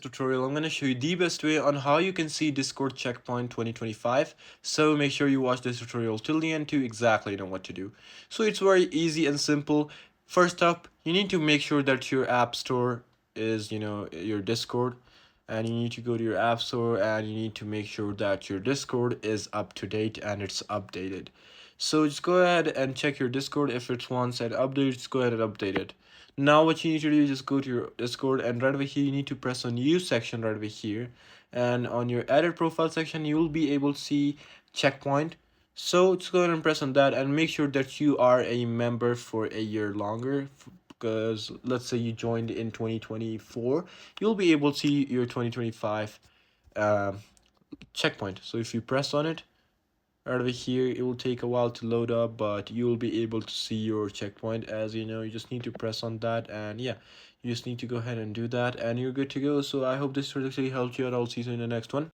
Tutorial, I'm going to show you the best way on how you can see Discord checkpoint 2025. So make sure you watch this tutorial till the end to exactly know what to do. So it's very easy and simple. First up, you need to make sure that your app store is, your Discord, and you need to go to your app store and you need to make sure that your Discord is up to date and it's updated. So just go ahead and check your Discord. If it's once at update, just go ahead and update it. Now what you need to do is just go to your Discord, and right over here you need to press on use section right over here, and on your edit profile section you will be able to see checkpoint. So just go ahead and press on that and make sure that you are a member for a year longer, because let's say you joined in 2024, you'll be able to see your 2025 checkpoint. So if you press on it right over here, it will take a while to load up, but you will be able to see your checkpoint. As you know, you just need to press on that, and yeah, you just need to go ahead and do that and you're good to go. So I hope this really helped you, and I'll see you in the next one.